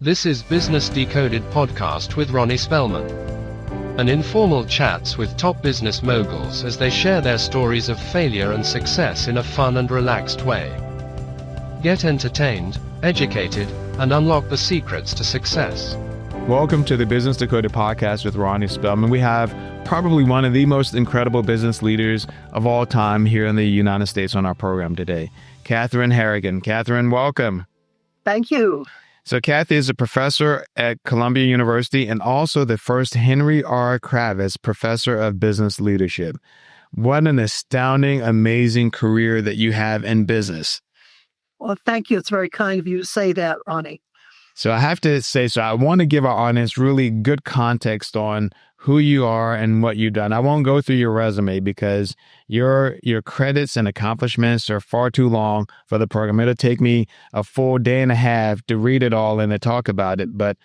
This is Business Decoded podcast with Ronnie Spellman. An informal chats with top business moguls as they share their stories of failure and success in a fun and relaxed way. Get entertained, educated, and unlock the secrets to success. Welcome to the Business Decoded podcast with Ronnie Spellman. We have probably one of the most incredible business leaders of all time here in the United States on our program today, Kathryn Harrigan. Kathryn, welcome. Thank you. So Kathy is a professor at Columbia University and also the first Henry R. Kravis Professor of Business Leadership. What an astounding, amazing career that you have in business. Well, thank you. It's very kind of you to say that, Ronnie. So I have to say, I want to give our audience really good context on who you are and what you've done. I won't go through your resume because your credits and accomplishments are far too long for the program. It'll take me a full day and a half to read it all and to talk about it. But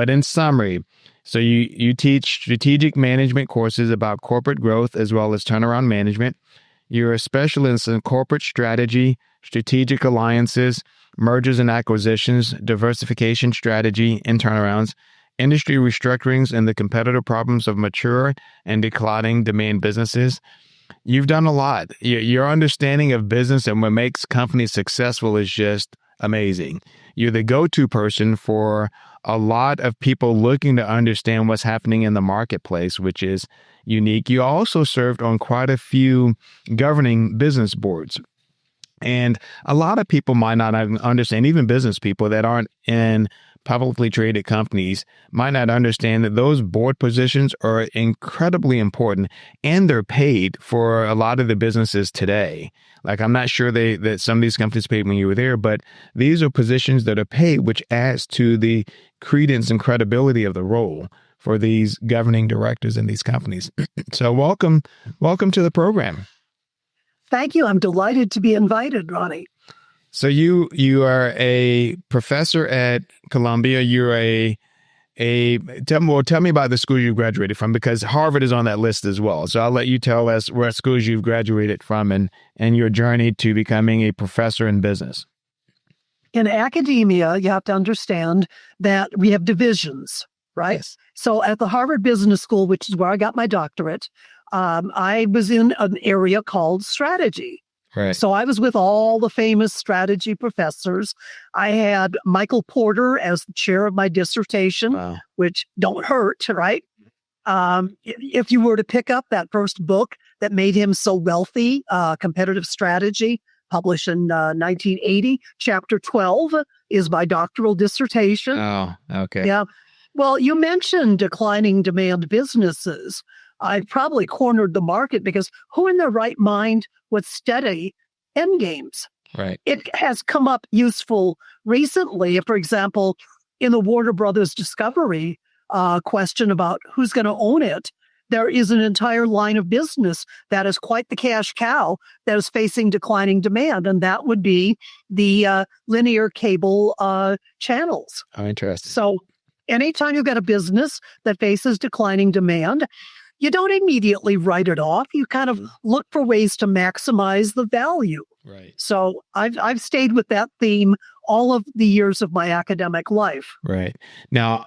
in summary, so you teach strategic management courses about corporate growth as well as turnaround management. You're a specialist in corporate strategy, strategic alliances, mergers and acquisitions, diversification strategy and turnarounds, industry restructurings, and the competitive problems of mature and declining demand businesses. You've done a lot. Your understanding of business and what makes companies successful is just amazing. You're the go-to person for a lot of people looking to understand what's happening in the marketplace, which is unique. You also served on quite a few governing business boards. And a lot of people might not understand, even business people that aren't in publicly traded companies might not understand that those board positions are incredibly important and they're paid for a lot of the businesses today. Like, I'm not sure that some of these companies paid when you were there, but these are positions that are paid, which adds to the credence and credibility of the role for these governing directors in these companies. So welcome to the program. Thank you. I'm delighted to be invited, Ronnie. So you are a professor at Columbia. You're tell me about the school you graduated from, because Harvard is on that list as well. So I'll let you tell us what schools you've graduated from and your journey to becoming a professor in business. In academia, you have to understand that we have divisions, right? Yes. So at the Harvard Business School, which is where I got my doctorate, I was in an area called strategy. Right. So I was with all the famous strategy professors. I had Michael Porter as the chair of my dissertation, Wow. which don't hurt, right? If you were to pick up that first book that made him so wealthy, Competitive Strategy, published in 1980, chapter 12 is my doctoral dissertation. Oh, okay. Yeah. Well, you mentioned declining demand businesses. I probably cornered the market because who in their right mind would study end games? Right. It has come up useful recently. For example, in the Warner Brothers Discovery question about who's going to own it, there is an entire line of business that is quite the cash cow that is facing declining demand, and that would be the linear cable channels. Oh, interesting. So anytime you've got a business that faces declining demand, you don't immediately write it off. You kind of look for ways to maximize the value. Right. So I've stayed with that theme all of the years of my academic life. Right. Now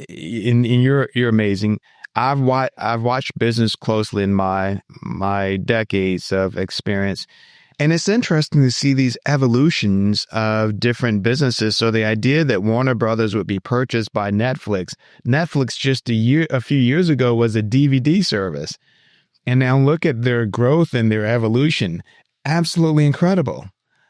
you're amazing. I've watched business closely in my decades of experience. And it's interesting to see these evolutions of different businesses. So the idea that Warner Brothers would be purchased by Netflix just a few years ago was a DVD service. And now look at their growth and their evolution. Absolutely incredible.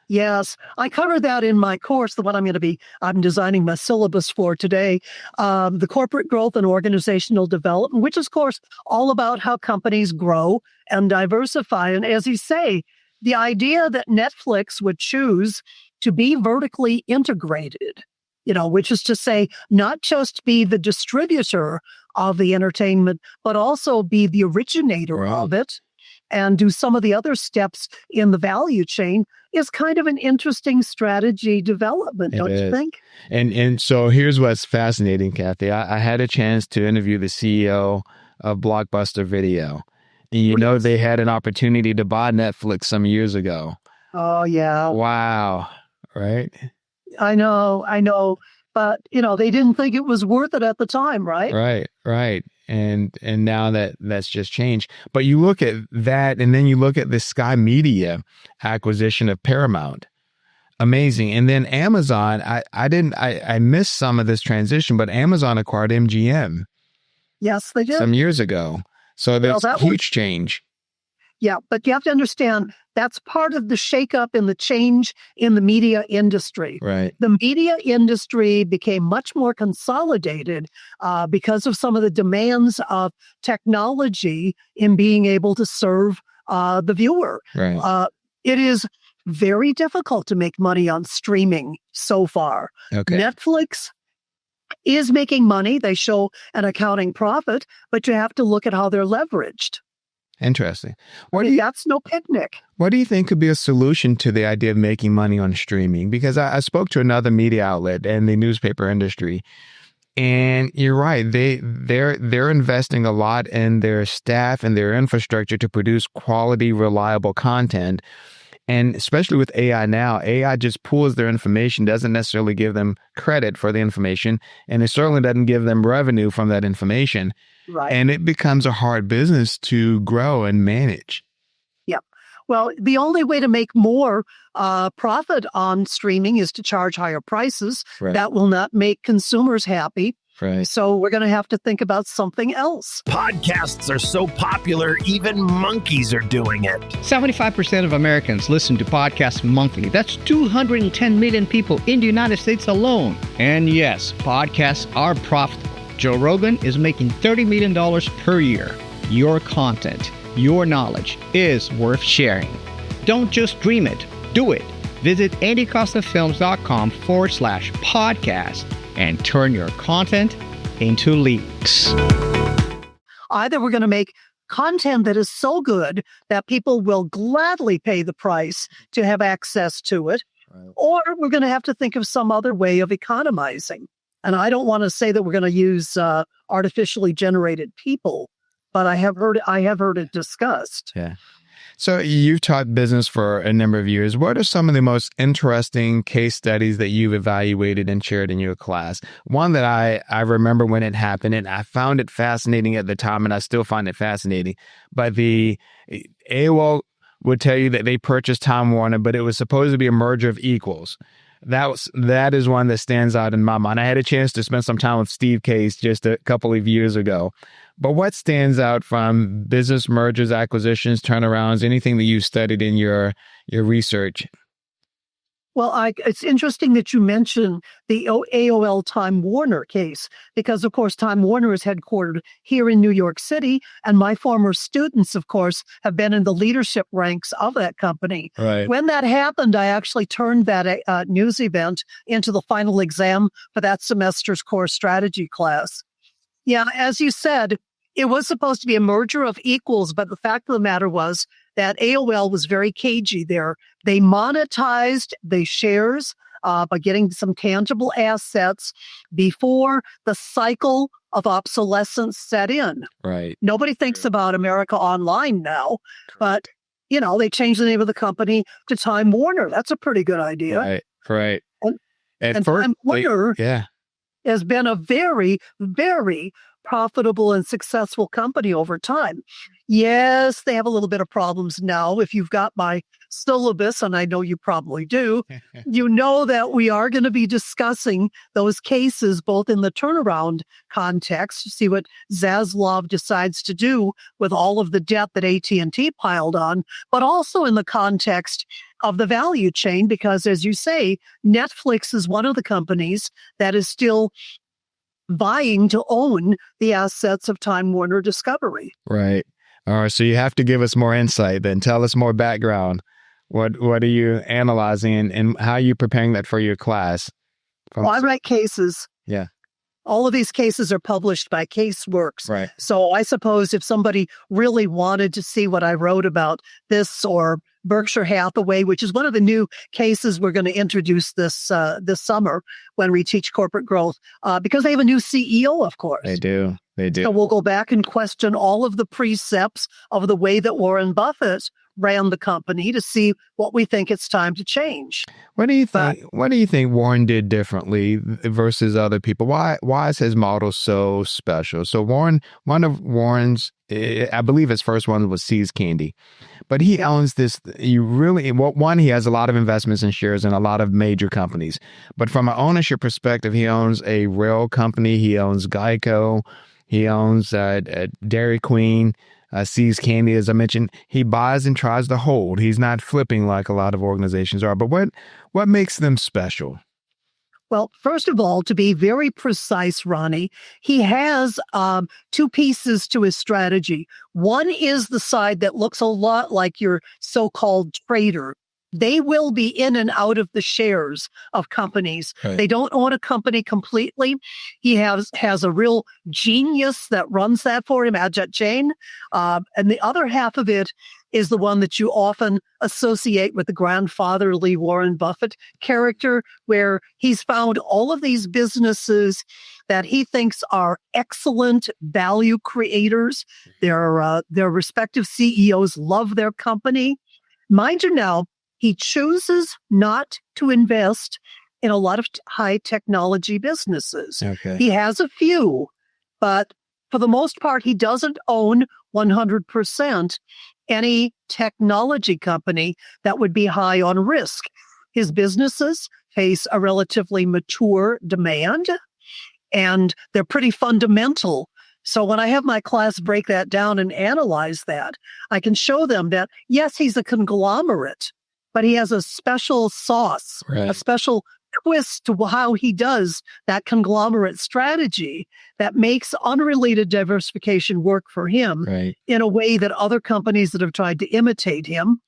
Yes, I cover that in my course, the one I'm designing my syllabus for today, the corporate growth and organizational development, which is, of course, all about how companies grow and diversify. And as you say, the idea that Netflix would choose to be vertically integrated, which is to say, not just be the distributor of the entertainment, but also be the originator of it and do some of the other steps in the value chain is kind of an interesting strategy development, don't you think? And so here's what's fascinating, Kathy. I had a chance to interview the CEO of Blockbuster Video. You know, they had an opportunity to buy Netflix some years ago. Oh, yeah. Wow. Right? I know. but they didn't think it was worth it at the time, right? Right. And now that's just changed. But you look at that, and then you look at the Sky Media acquisition of Paramount. Amazing. And then Amazon, I missed some of this transition, but Amazon acquired MGM. Yes, they did. Some years ago. So that's a huge change. Yeah, but you have to understand that's part of the shakeup and the change in the media industry. Right. The media industry became much more consolidated because of some of the demands of technology in being able to serve the viewer. Right. It is very difficult to make money on streaming so far. Okay. Netflix is making money. They show an accounting profit, but you have to look at how they're leveraged. Interesting. That's no picnic. What do you think could be a solution to the idea of making money on streaming? Because I spoke to another media outlet in the newspaper industry, and you're right. They're investing a lot in their staff and their infrastructure to produce quality, reliable content. And especially with AI now, AI just pulls their information, doesn't necessarily give them credit for the information, and it certainly doesn't give them revenue from that information. Right. And it becomes a hard business to grow and manage. Yeah. Well, the only way to make more profit on streaming is to charge higher prices. Right. That will not make consumers happy. Right. So we're going to have to think about something else. Podcasts are so popular, even monkeys are doing it. 75% of Americans listen to podcasts monthly. That's 210 million people in the United States alone. And yes, podcasts are profitable. Joe Rogan is making $30 million per year. Your content, your knowledge is worth sharing. Don't just dream it, do it. Visit andycostafilms.com/podcast and turn your content into leaks. Either we're going to make content that is so good that people will gladly pay the price to have access to it, or we're going to have to think of some other way of economizing. And I don't want to say that we're going to use artificially generated people, but I have heard it discussed. Yeah. So you've taught business for a number of years. What are some of the most interesting case studies that you've evaluated and shared in your class? One that I remember when it happened, and I found it fascinating at the time, and I still find it fascinating. But the AOL would tell you that they purchased Time Warner, but it was supposed to be a merger of equals. That is one that stands out in my mind. I had a chance to spend some time with Steve Case just a couple of years ago. But what stands out from business mergers, acquisitions, turnarounds, anything that you studied in your research? Well, it's interesting that you mentioned the AOL Time Warner case, because, of course, Time Warner is headquartered here in New York City, and my former students, of course, have been in the leadership ranks of that company. Right. When that happened, I actually turned that news event into the final exam for that semester's core strategy class. Yeah, as you said, it was supposed to be a merger of equals, but the fact of the matter was that AOL was very cagey there. They monetized the shares by getting some tangible assets before the cycle of obsolescence set in. Right. Nobody thinks about America Online now, but, they changed the name of the company to Time Warner. That's a pretty good idea. Right. And Time Warner yeah. has been a very, very profitable and successful company over time. Yes, they have a little bit of problems now. If you've got my syllabus, and I know you probably do, you know that we are going to be discussing those cases both in the turnaround context, see what Zaslav decides to do with all of the debt that AT&T piled on, but also in the context of the value chain, because as you say, Netflix is one of the companies that is still vying to own the assets of Time Warner Discovery. Right. All right. So you have to give us more insight then. Tell us more background. What are you analyzing and how are you preparing that for your class? Well, I write cases. Yeah. All of these cases are published by Caseworks. Right. So I suppose if somebody really wanted to see what I wrote about this or Berkshire Hathaway, which is one of the new cases we're going to introduce this summer when we teach corporate growth, because they have a new CEO, of course. They do. So we'll go back and question all of the precepts of the way that Warren Buffett ran the company to see what we think it's time to change. What do you think? What do you think Warren did differently versus other people? Why is his model so special? So Warren, one of Warren's, I believe his first one was See's Candy, but he owns this. He has a lot of investments and shares in a lot of major companies. But from an ownership perspective, he owns a rail company. He owns Geico. He owns Dairy Queen. See's Candy, as I mentioned. He buys and tries to hold. He's not flipping like a lot of organizations are. But what makes them special? Well, first of all, to be very precise, Ronnie, he has two pieces to his strategy. One is the side that looks a lot like your so-called trader. They will be in and out of the shares of companies. Right. They don't own a company completely. He has a real genius that runs that for him, Ajit Jain. And the other half of it is the one that you often associate with the grandfatherly Warren Buffett character, where he's found all of these businesses that he thinks are excellent value creators. Their respective CEOs love their company. Mind you now, he chooses not to invest in a lot of high technology businesses. Okay. He has a few, but for the most part, he doesn't own 100% any technology company that would be high on risk. His businesses face a relatively mature demand, and they're pretty fundamental. So when I have my class break that down and analyze that, I can show them that, yes, he's a conglomerate, but he has a special sauce, a special twist to how he does that conglomerate strategy that makes unrelated diversification work for him in a way that other companies that have tried to imitate him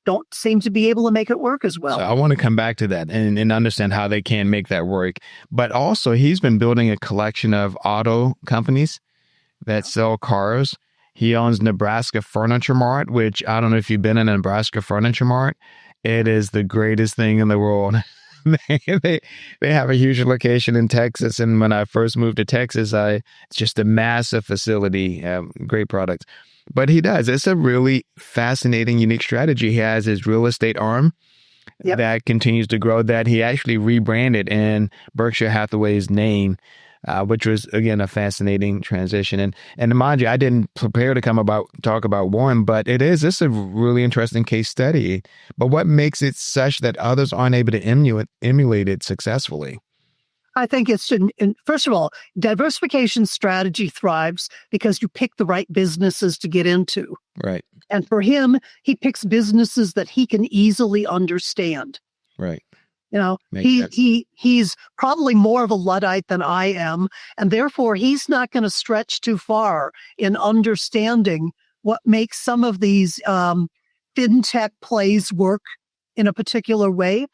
don't seem to be able to make it work as well. So I want to come back to that and understand how they can make that work. But also, he's been building a collection of auto companies that sell cars. He owns Nebraska Furniture Mart, which I don't know if you've been in a Nebraska Furniture Mart. It is the greatest thing in the world. They have a huge location in Texas. And when I first moved to Texas, it's just a massive facility, great products. But he does. It's a really fascinating, unique strategy. He has his real estate arm that continues to grow, that he actually rebranded in Berkshire Hathaway's name, which was, again, a fascinating transition. And mind you, I didn't prepare to talk about Warren, but this is a really interesting case study. But what makes it such that others aren't able to emulate it successfully? I think it's, first of all, diversification strategy thrives because you pick the right businesses to get into. Right. And for him, he picks businesses that he can easily understand. Right. You know, he's probably more of a Luddite than I am, and therefore he's not going to stretch too far in understanding what makes some of these fintech plays work in a particular way.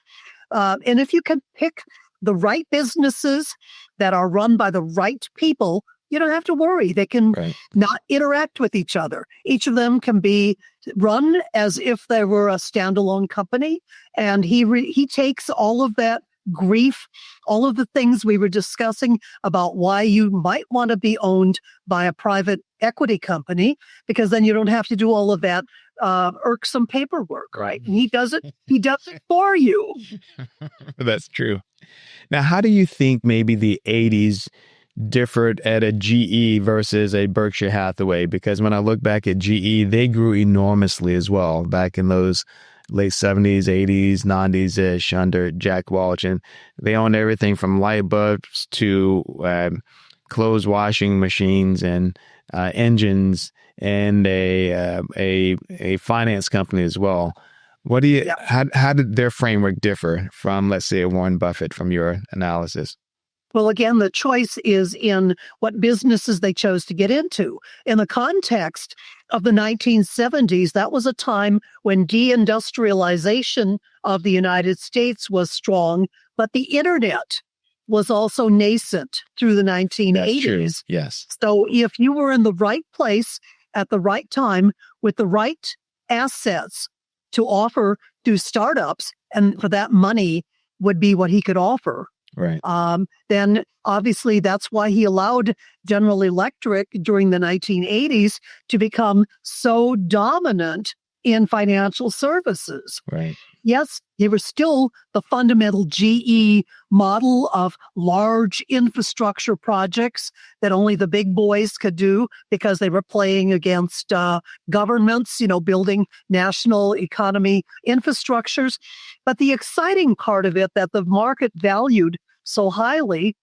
And if you can pick the right businesses that are run by the right people, you don't have to worry. They can not interact with each other. Each of them can be run as if they were a standalone company. And he takes all of that grief, all of the things we were discussing about why you might want to be owned by a private equity company, because then you don't have to do all of that irksome paperwork, right? And he does it for you. That's true. Now, how do you think maybe the 80s differed at a GE versus a Berkshire Hathaway? Because when I look back at GE, they grew enormously as well back in those late 70s, 80s, 90s-ish under Jack Welch. And they owned everything from light bulbs to clothes washing machines and engines and a finance company as well. What do you? How did their framework differ from, let's say, a Warren Buffett, from your analysis? Well, again, the choice is in what businesses they chose to get into. In the context of the 1970s, that was a time when deindustrialization of the United States was strong, but the internet was also nascent through the 1980s. That's true. Yes. So if you were in the right place at the right time with the right assets to offer to startups, and for that money would be what he could offer. Right. Then obviously that's why he allowed General Electric during the 1980s to become so dominant in financial services. Right. Yes, they were still the fundamental GE model of large infrastructure projects that only the big boys could do because they were playing against governments, building national economy infrastructures. But the exciting part of it that the market valued so highly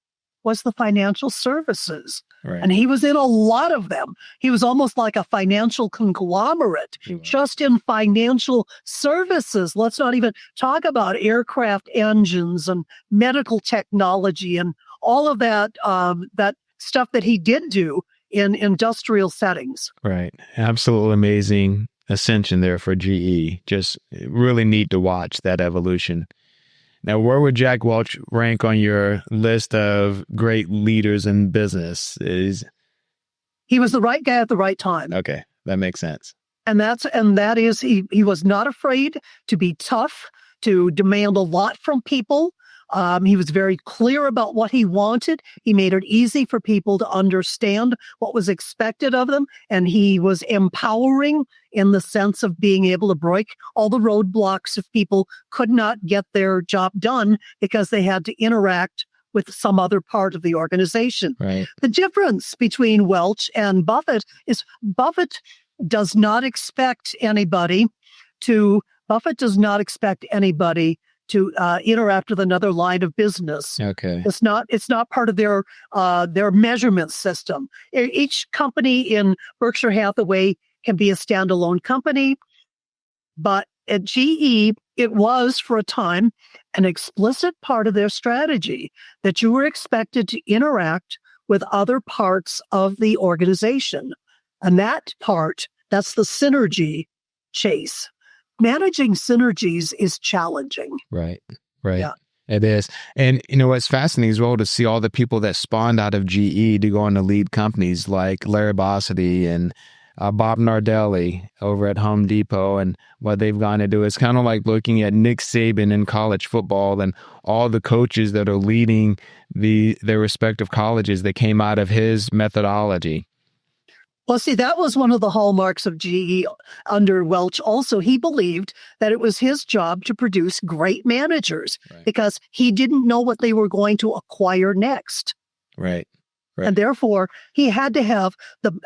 was the financial services. Right. And he was in a lot of them. He was almost like a financial conglomerate just in financial services. Let's not even talk about aircraft engines and medical technology and all of that, that stuff that he did do in industrial settings. Right. Absolutely amazing ascension there for GE. Just really neat to watch that evolution. Now, where would Jack Welch rank on your list of great leaders in business? He was the right guy at the right time. Okay, that makes sense. And that is he was not afraid to be tough, to demand a lot from people. He was very clear about what he wanted. He made it easy for people to understand what was expected of them. And he was empowering in the sense of being able to break all the roadblocks if people could not get their job done because they had to interact with some other part of the organization. Right. The difference between Welch and Buffett is Buffett does not expect anybody to interact with another line of business. Okay. It's not part of their measurement system. Each company in Berkshire Hathaway can be a standalone company, but at GE, it was for a time an explicit part of their strategy that you were expected to interact with other parts of the organization. And that's the synergy chase. Managing synergies is challenging. Right. Right. Yeah. It is. And, what's fascinating as well to see all the people that spawned out of GE to go on to lead companies like Larry Bossidy and Bob Nardelli over at Home Depot and what they've gone to do. It's kind of like looking at Nick Saban in college football and all the coaches that are leading their respective colleges that came out of his methodology. Well, see, that was one of the hallmarks of GE under Welch. Also, he believed that it was his job to produce great managers because he didn't know what they were going to acquire next. Right. And therefore, he had to have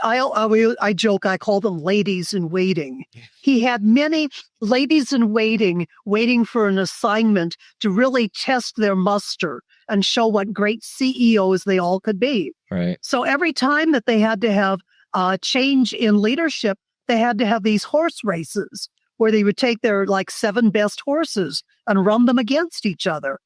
I joke, I call them ladies in waiting. He had many ladies in waiting for an assignment to really test their muster and show what great CEOs they all could be. Right. So every time that they had to have change in leadership, they had to have these horse races where they would take their 7 best horses and run them against each other,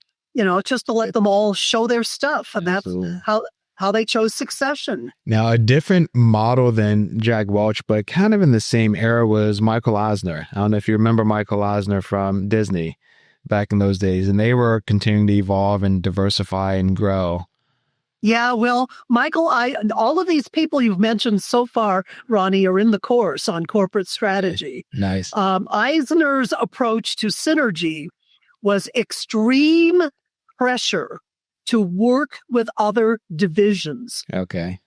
just to let them all show their stuff. And Absolutely. That's how they chose succession. Now, a different model than Jack Welch, but kind of in the same era was Michael Eisner. I don't know if you remember Michael Eisner from Disney back in those days, and they were continuing to evolve and diversify and grow. Yeah, well, Michael, all of these people you've mentioned so far, Ronnie, are in the course on corporate strategy. Nice. Eisner's approach to synergy was extreme pressure to work with other divisions. Okay.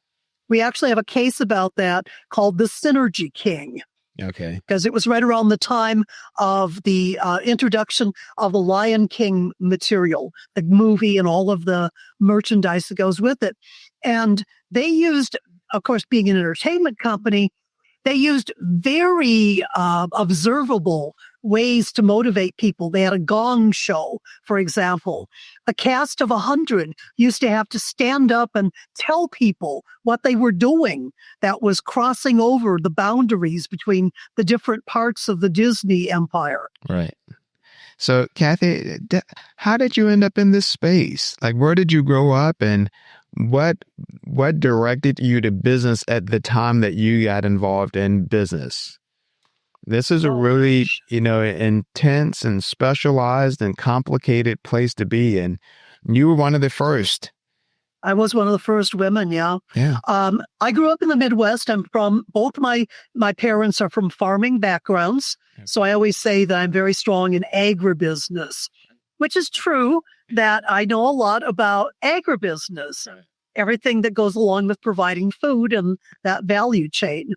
We actually have a case about that called the Synergy King. Okay. Because it was right around the time of the introduction of the Lion King material, the movie and all of the merchandise that goes with it. And they used, of course, being an entertainment company, they used very observable ways to motivate people. They had a gong show, for example. A cast of 100 used to have to stand up and tell people what they were doing that was crossing over the boundaries between the different parts of the Disney empire. Right. So, Kathy, how did you end up in this space? Where did you grow up and what directed you to business at the time that you got involved in business? This is a really, intense and specialized and complicated place to be. And you were one of the first. I was one of the first women. Yeah. Yeah. I grew up in the Midwest. I'm from both my parents are from farming backgrounds. So I always say that I'm very strong in agribusiness, which is true that I know a lot about agribusiness, everything that goes along with providing food and that value chain.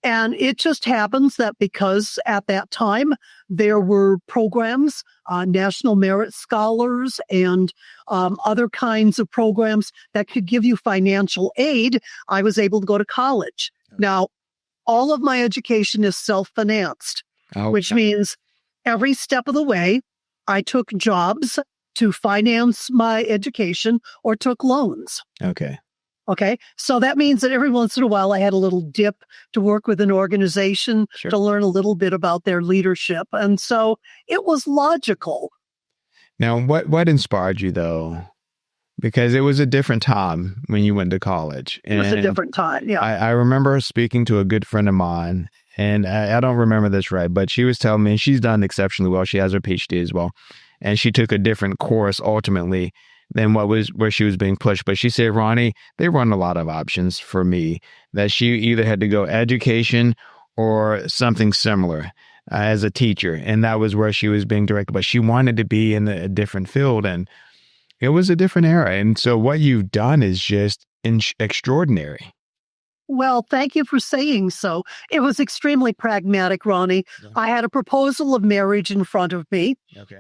And it just happens that because at that time there were programs, National Merit Scholars and other kinds of programs that could give you financial aid, I was able to go to college. Now, all of my education is self-financed, which means every step of the way, I took jobs to finance my education or took loans. Okay. So that means that every once in a while I had a little dip to work with an organization to learn a little bit about their leadership. And so it was logical. Now, what inspired you though? Because it was a different time when you went to college. It was a different time. Yeah. I remember speaking to a good friend of mine, and I don't remember this right, but she was telling me she's done exceptionally well. She has her PhD as well. And she took a different course ultimately than where she was being pushed. But she said, Ronnie, they run a lot of options for me, that she either had to go education or something similar as a teacher. And that was where she was being directed. But she wanted to be in a different field. And it was a different era. And so what you've done is just extraordinary. Well, thank you for saying so. It was extremely pragmatic, Ronnie. Yeah. I had a proposal of marriage in front of me.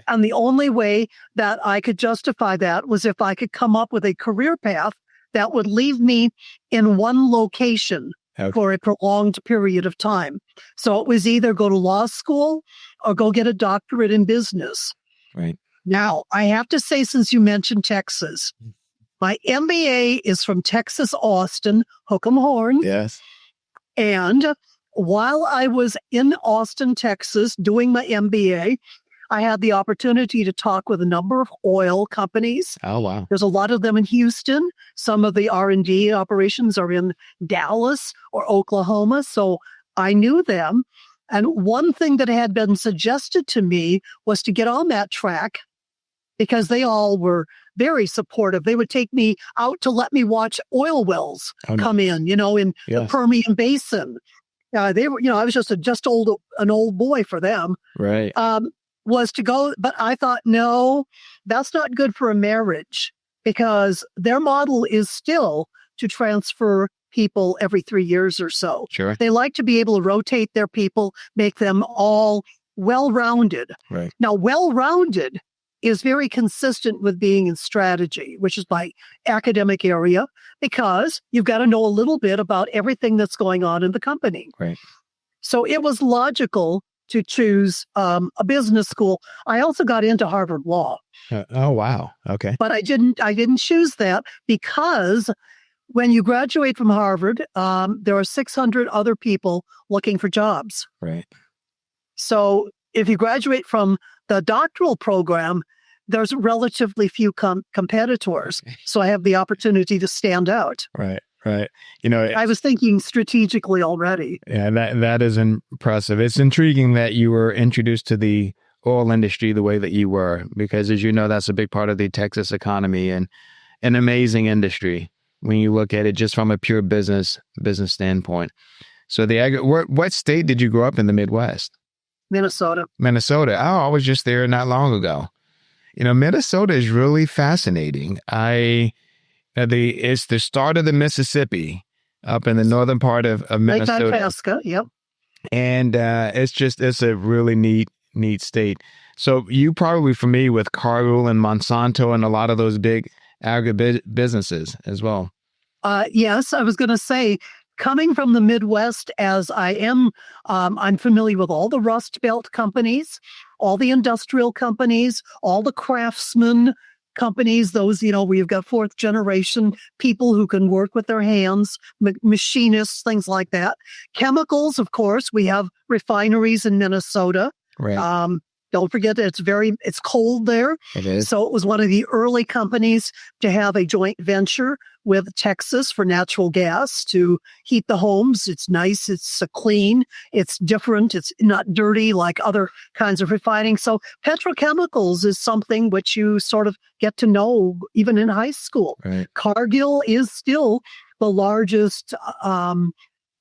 And the only way that I could justify that was if I could come up with a career path that would leave me in one location for a prolonged period of time. So it was either go to law school or go get a doctorate in business. Right. Now, I have to say, since you mentioned Texas, my MBA is from Texas, Austin, hook 'em horn. Yes. And while I was in Austin, Texas, doing my MBA, I had the opportunity to talk with a number of oil companies. Oh, wow. There's a lot of them in Houston. Some of the R&D operations are in Dallas or Oklahoma. So I knew them. And one thing that had been suggested to me was to get on that track, because they all were very supportive. They would take me out to let me watch oil wells come in, in the Permian Basin. They were, I was just an old boy for them. Right. Was to go, but I thought, no, that's not good for a marriage, because their model is still to transfer people every 3 years or so. Sure. They like to be able to rotate their people, make them all well-rounded. Right. Now, well-rounded is very consistent with being in strategy, which is my academic area, because you've got to know a little bit about everything that's going on in the company. Right. So it was logical to choose a business school. I also got into Harvard Law. Oh, wow. Okay. But I didn't choose that because when you graduate from Harvard, there are 600 other people looking for jobs. Right. So if you graduate from the doctoral program, there's relatively few competitors. So I have the opportunity to stand out. Right. Right. I was thinking strategically already. Yeah, that is impressive. It's intriguing that you were introduced to the oil industry the way that you were, because as you know, that's a big part of the Texas economy and an amazing industry when you look at it just from a pure business standpoint. So what state did you grow up in the Midwest? Minnesota. Minnesota. Oh, I was just there not long ago. Minnesota is really fascinating. It's the start of the Mississippi up in the northern part of Minnesota. Lake Itasca, yep. And it's a really neat state. So you probably familiar with Cargill and Monsanto and a lot of those big agribusinesses as well. Yes, I was going to say, coming from the Midwest as I am, I'm familiar with all the Rust Belt companies, all the industrial companies, all the craftsman companies, those, where you've got fourth generation people who can work with their hands, machinists, things like that. Chemicals, of course, we have refineries in Minnesota. Right. Don't forget that it's cold there. It is. So it was one of the early companies to have a joint venture with Texas for natural gas to heat the homes. It's nice. It's clean. It's different. It's not dirty like other kinds of refining. So petrochemicals is something which you sort of get to know even in high school. Right. Cargill is still the largest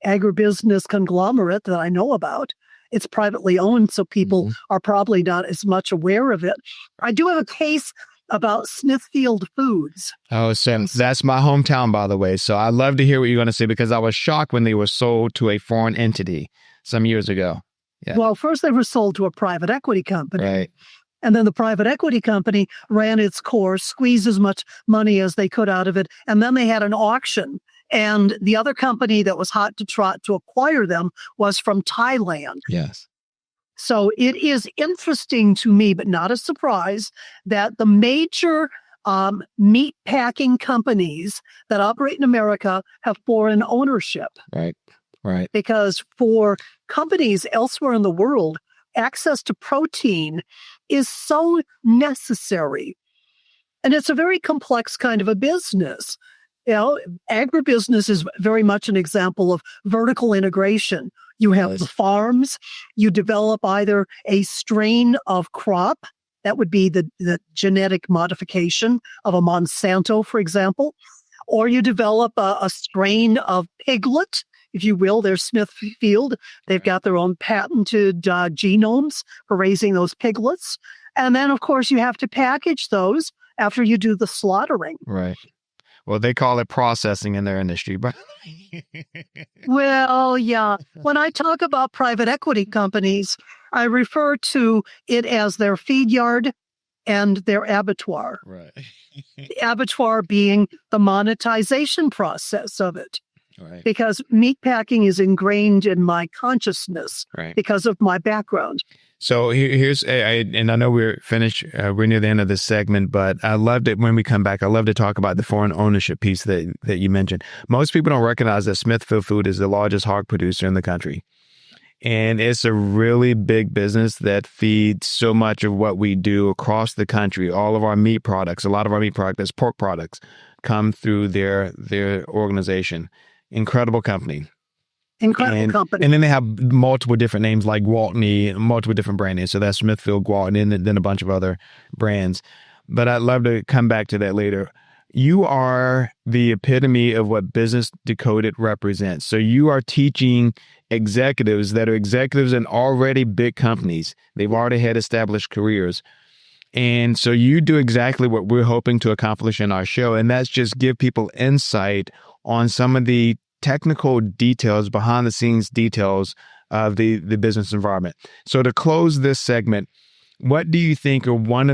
agribusiness conglomerate that I know about. It's privately owned, so people are probably not as much aware of it. I do have a case about Smithfield Foods. Oh, Sam, that's my hometown, by the way. So I'd love to hear what you're going to say, because I was shocked when they were sold to a foreign entity some years ago. Yeah. Well, first they were sold to a private equity company. Right. And then the private equity company ran its course, squeezed as much money as they could out of it. And then they had an auction. And the other company that was hot to trot to acquire them was from Thailand. Yes. So it is interesting to me, but not a surprise, that the major meat packing companies that operate in America have foreign ownership. Right. Right. Because for companies elsewhere in the world, access to protein is so necessary. And it's a very complex kind of a business. You know, agribusiness is very much an example of vertical integration. You have the farms, you develop either a strain of crop, that would be the genetic modification of a Monsanto, for example, or you develop a strain of piglet, if you will. They're Smithfield. They've got their own patented genomes for raising those piglets. And then, of course, you have to package those after you do the slaughtering. Right. Well, they call it processing in their industry, but well, yeah. When I talk about private equity companies, I refer to it as their feed yard and their abattoir. Right. The abattoir being the monetization process of it. Right. Because meat packing is ingrained in my consciousness because of my background. So here's, and I know we're finished, we're near the end of this segment, but I loved it when we come back. I love to talk about the foreign ownership piece that you mentioned. Most people don't recognize that Smithfield Food is the largest hog producer in the country. And it's a really big business that feeds so much of what we do across the country. All of our meat products, a lot of our meat products, pork products, come through their organization. Incredible company. Company. And then they have multiple different names like Gwaltney, multiple different brand names. So that's Smithfield, Gwaltney, and then a bunch of other brands. But I'd love to come back to that later. You are the epitome of what Business Decoded represents. So you are teaching executives that are executives in already big companies. They've already had established careers. And so you do exactly what we're hoping to accomplish in our show. And that's just give people insight on some of the technical details, behind the scenes details of the business environment. So to close this segment, what do you think are one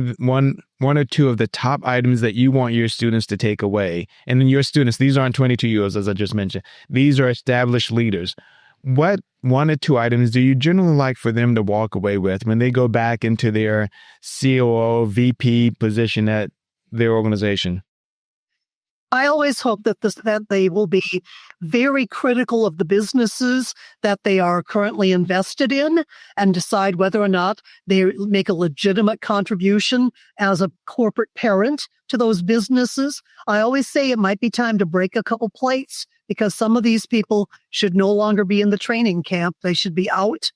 or two of the top items that you want your students to take away? And then your students, these aren't 22-year-olds, as I just mentioned. These are established leaders. What one or two items do you generally like for them to walk away with when they go back into their COO, VP position at their organization? I always hope that they will be very critical of the businesses that they are currently invested in and decide whether or not they make a legitimate contribution as a corporate parent to those businesses. I always say it might be time to break a couple plates, because some of these people should no longer be in the training camp. They should be out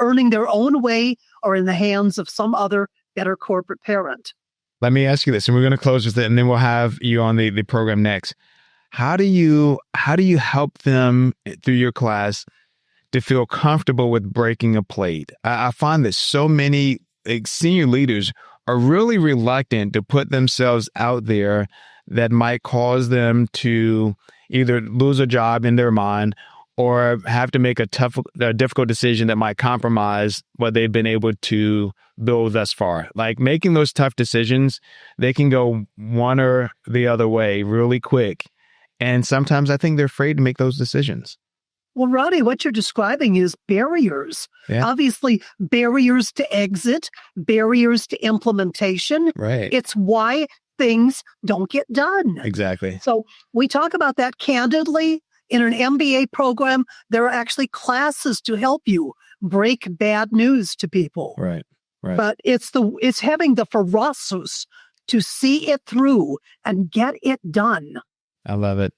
earning their own way or in the hands of some other better corporate parent. Let me ask you this, and we're going to close with it, and then we'll have you on the program next. How do you help them through your class to feel comfortable with breaking a plate? I find that so many senior leaders are really reluctant to put themselves out there that might cause them to either lose a job in their mind or have to make a difficult decision that might compromise what they've been able to build thus far. Like making those tough decisions, they can go one or the other way really quick. And sometimes I think they're afraid to make those decisions. Well, Ronnie, what you're describing is barriers. Yeah. Obviously, barriers to exit, barriers to implementation. Right. It's why things don't get done. Exactly. So we talk about that candidly. In an MBA program, there are actually classes to help you break bad news to people. Right. Right. But it's having the ferocity to see it through and get it done. I love it.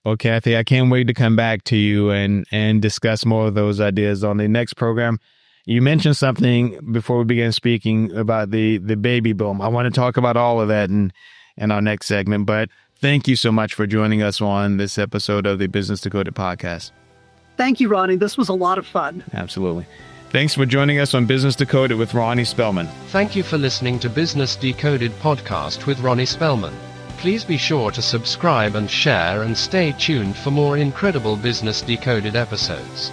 Well, Kathy, I can't wait to come back to you and discuss more of those ideas on the next program. You mentioned something before we began speaking about the baby boom. I want to talk about all of that in our next segment, but thank you so much for joining us on this episode of the Business Decoded podcast. Thank you, Ronnie. This was a lot of fun. Absolutely. Thanks for joining us on Business Decoded with Ronnie Spellman. Thank you for listening to Business Decoded podcast with Ronnie Spellman. Please be sure to subscribe and share and stay tuned for more incredible Business Decoded episodes.